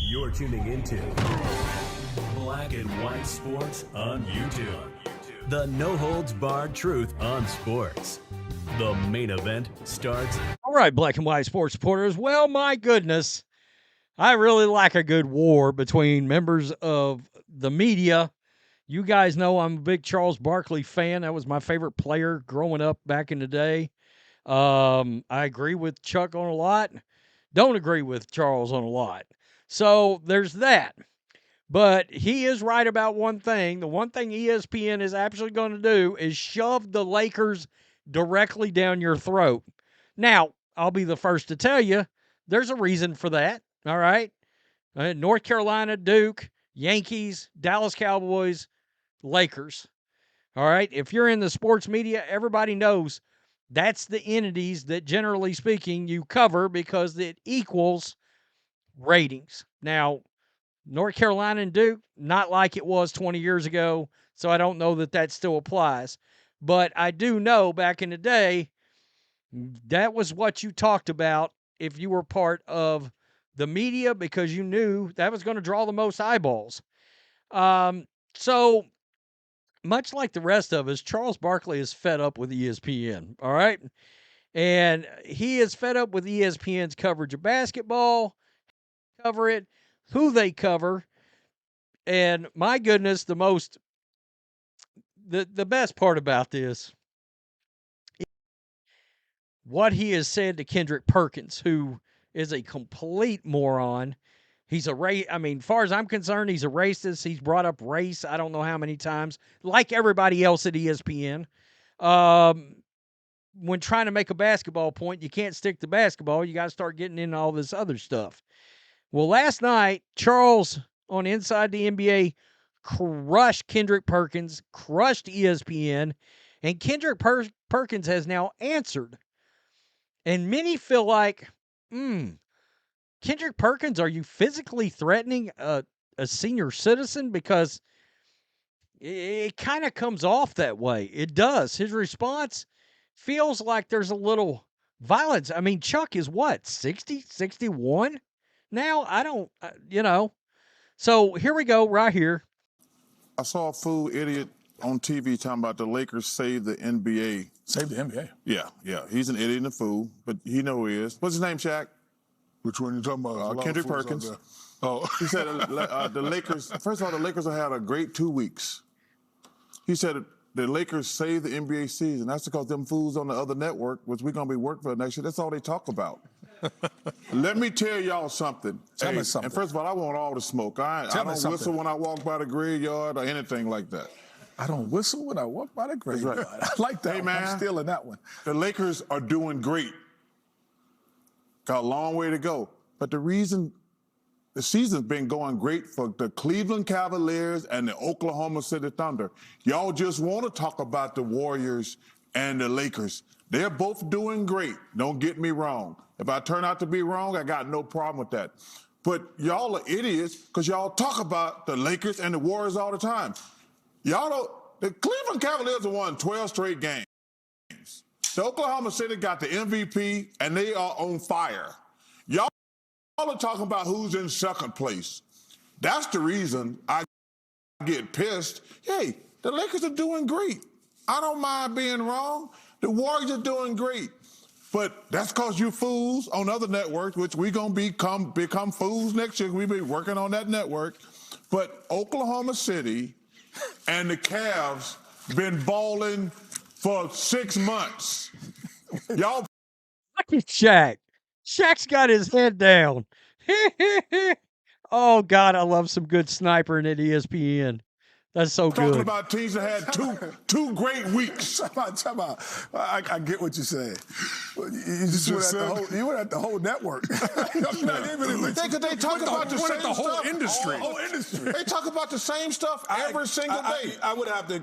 You're tuning into Black and White Sports on YouTube. The no-holds-barred truth on sports. The main event starts. All right, Black and White Sports supporters. Well, my goodness, I really like a good war between members of the media. You guys know I'm a big Charles Barkley fan. That was my favorite player growing up back in the day. I agree with Chuck on a lot. Don't agree with Charles on a lot. So there's that. But he is right about one thing. The one thing ESPN is actually going to do is shove the Lakers directly down your throat. Now, I'll be the first to tell you, there's a reason for that, all right? North Carolina, Duke, Yankees, Dallas Cowboys, Lakers, all right? If you're in the sports media, everybody knows that's the entities that, generally speaking, you cover because it equals ratings. Now, North Carolina and Duke, not like it was 20 years ago, so I don't know that that still applies. But I do know back in the day, that was what you talked about if you were part of the media because you knew that was going to draw the most eyeballs. So, much like the rest of us, Charles Barkley is fed up with ESPN, all right? And he is fed up with ESPN's coverage of basketball, cover it, who they cover, and my goodness, the best part about this, what he has said to Kendrick Perkins, who is a complete moron. He's far as I'm concerned, he's a racist. He's brought up race I don't know how many times, like everybody else at ESPN. When trying to make a basketball point, you can't stick to basketball. You got to start getting into all this other stuff. Well, last night, Charles on Inside the NBA crushed Kendrick Perkins, crushed ESPN, and Kendrick Perkins has now answered. And many feel like, Kendrick Perkins, are you physically threatening a senior citizen? Because it kind of comes off that way. It does. His response feels like there's a little violence. I mean, Chuck is what, 60, 61 now? I don't, So here we go, right here. I saw a fool idiot on TV talking about the Lakers save the NBA. Save the NBA? Yeah. He's an idiot and a fool, but he know who he is. What's his name, Shaq? Which one are you talking about? Kendrick Perkins. Oh. He said the Lakers, first of all, the Lakers have had a great 2 weeks. He said the Lakers saved the NBA season. That's because them fools on the other network, which we're going to be working for next year, that's all they talk about. Let me tell y'all something. Tell me something. And first of all, I want all the smoke. I don't whistle when I walk by the graveyard or anything like that. I don't whistle when I walk by the graveyard. Right. I like that. Hey, one. man, I'm stealing that one. The Lakers are doing great. Got a long way to go. But the reason the season's been going great for the Cleveland Cavaliers and the Oklahoma City Thunder. Y'all just want to talk about the Warriors and the Lakers. They're both doing great. Don't get me wrong. If I turn out to be wrong, I got no problem with that. But y'all are idiots because y'all talk about the Lakers and the Warriors all the time. Y'all don't. The Cleveland Cavaliers have won 12 straight games. The Oklahoma City got the MVP, and they are on fire. Y'all are talking about who's in second place. That's the reason I get pissed. Hey, the Lakers are doing great. I don't mind being wrong. The Warriors are doing great. But that's because you fools on other networks, which we're going to become fools next year. We'll be working on that network. But Oklahoma City and the Cavs been balling for 6 months. Y'all. Look at Shaq. Shaq's got his head down. Oh, God, I love some good snipering at ESPN. That's so good. Talking about teams that had two great weeks. Time out. I get what you're saying. You just went at the whole network. They talk about the same stuff. Whole industry. Whole industry. They talk about the same stuff every single day. I would have to.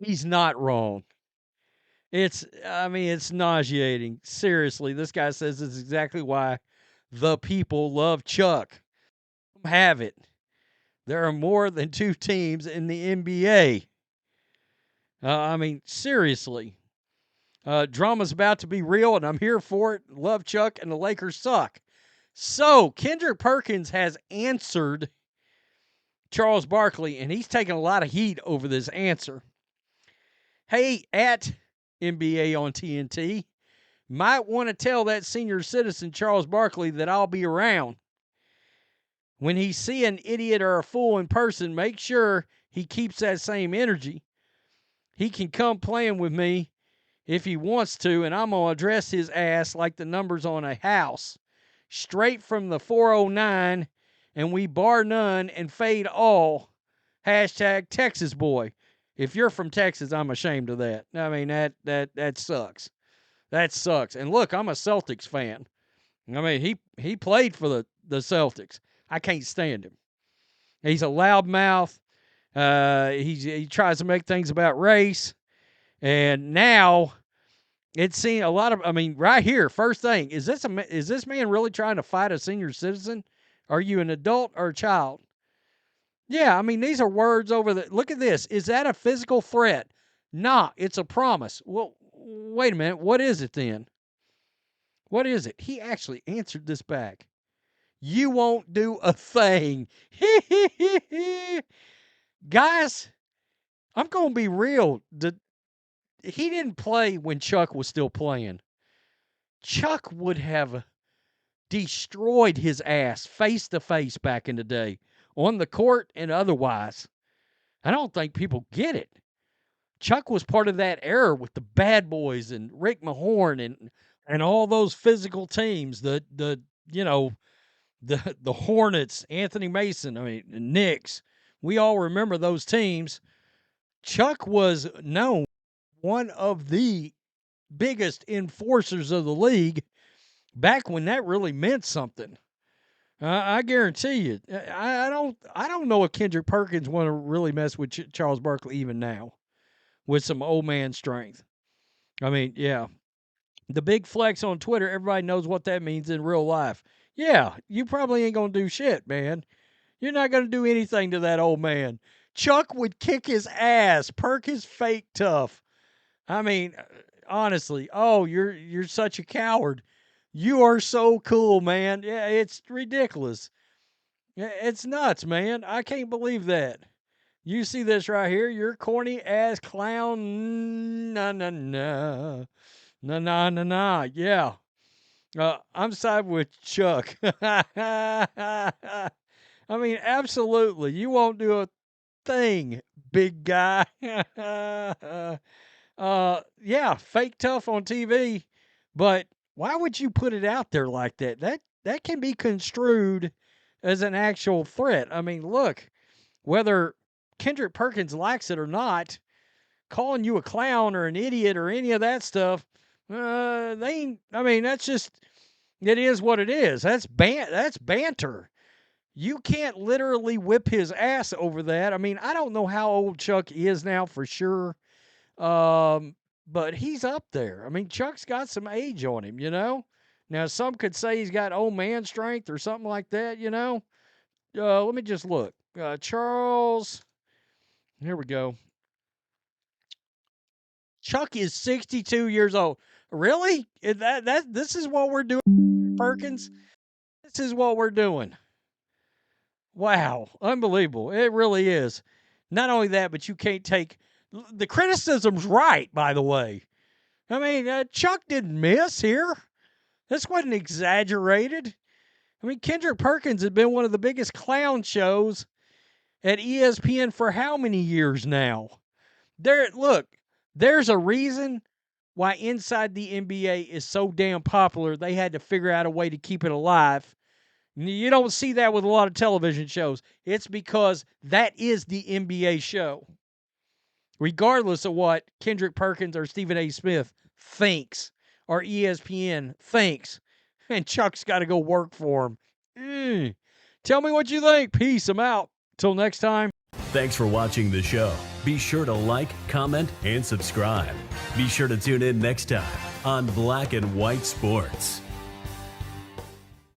He's not wrong. It's nauseating. Seriously, this guy says it's exactly why the people love Chuck. Have it. There are more than 2 teams in the NBA. Seriously. Drama's about to be real, and I'm here for it. Love Chuck, and the Lakers suck. So Kendrick Perkins has answered Charles Barkley, and he's taking a lot of heat over this answer. Hey, at NBA on TNT, might want to tell that senior citizen Charles Barkley that I'll be around. When he see an idiot or a fool in person, make sure he keeps that same energy. He can come playing with me if he wants to, and I'm going to address his ass like the numbers on a house. Straight from the 409, and we bar none and fade all. Hashtag Texas boy. If you're from Texas, I'm ashamed of that. I mean, that sucks. That sucks. And look, I'm a Celtics fan. I mean, he played for the Celtics. I can't stand him. He's a loudmouth. He tries to make things about race. And now it's seen a lot of, I mean, right here, first thing, is this man really trying to fight a senior citizen? Are you an adult or a child? Yeah, I mean, these are words over the, look at this. Is that a physical threat? Nah, it's a promise. Well, wait a minute. What is it then? What is it? He actually answered this back. You won't do a thing. Guys, I'm going to be real. He didn't play when Chuck was still playing. Chuck would have destroyed his ass face to face back in the day, on the court and otherwise. I don't think people get it. Chuck was part of that era with the Bad Boys and Rick Mahorn and all those physical teams. The Hornets, Anthony Mason, I mean, the Knicks. We all remember those teams. Chuck was known one of the biggest enforcers of the league back when that really meant something. I guarantee you. I don't know if Kendrick Perkins want to really mess with Charles Barkley even now with some old man strength. I mean, yeah. The big flex on Twitter, everybody knows what that means in real life. Yeah, you probably ain't going to do shit, man. You're not going to do anything to that old man. Chuck would kick his ass. Perk is fake tough. I mean, honestly, oh, you're such a coward. You are so cool, man. Yeah, it's ridiculous. It's nuts, man. I can't believe that. You see this right here? You're corny ass clown. Nah, nah, nah. Nah, nah, nah, nah. Yeah. I'm side with Chuck. I mean, absolutely. You won't do a thing, big guy. Yeah, fake tough on TV, but why would you put it out there like that? That can be construed as an actual threat. I mean, look, whether Kendrick Perkins likes it or not, calling you a clown or an idiot or any of that stuff, they ain't, I mean, that's just, it is what it is. That's banter. You can't literally whip his ass over that. I mean, I don't know how old Chuck is now for sure. But he's up there. I mean, Chuck's got some age on him, you know? Now, some could say he's got old man strength or something like that, you know? Let me just look. Charles, here we go. Chuck is 62 years old. Really? This is what we're doing, Perkins? This is what we're doing. Wow. Unbelievable. It really is. Not only that, but you can't take... The criticism's right, by the way. I mean, Chuck didn't miss here. This wasn't exaggerated. I mean, Kendrick Perkins has been one of the biggest clown shows at ESPN for how many years now? Look, there's a reason why Inside the NBA is so damn popular. They had to figure out a way to keep it alive. You don't see that with a lot of television shows. It's because that is the NBA show. Regardless of what Kendrick Perkins or Stephen A. Smith thinks or ESPN thinks. And Chuck's got to go work for him. Tell me what you think. Peace. I'm out. Till next time. Thanks for watching the show. Be sure to like, comment, and subscribe. Be sure to tune in next time on Black and White Sports.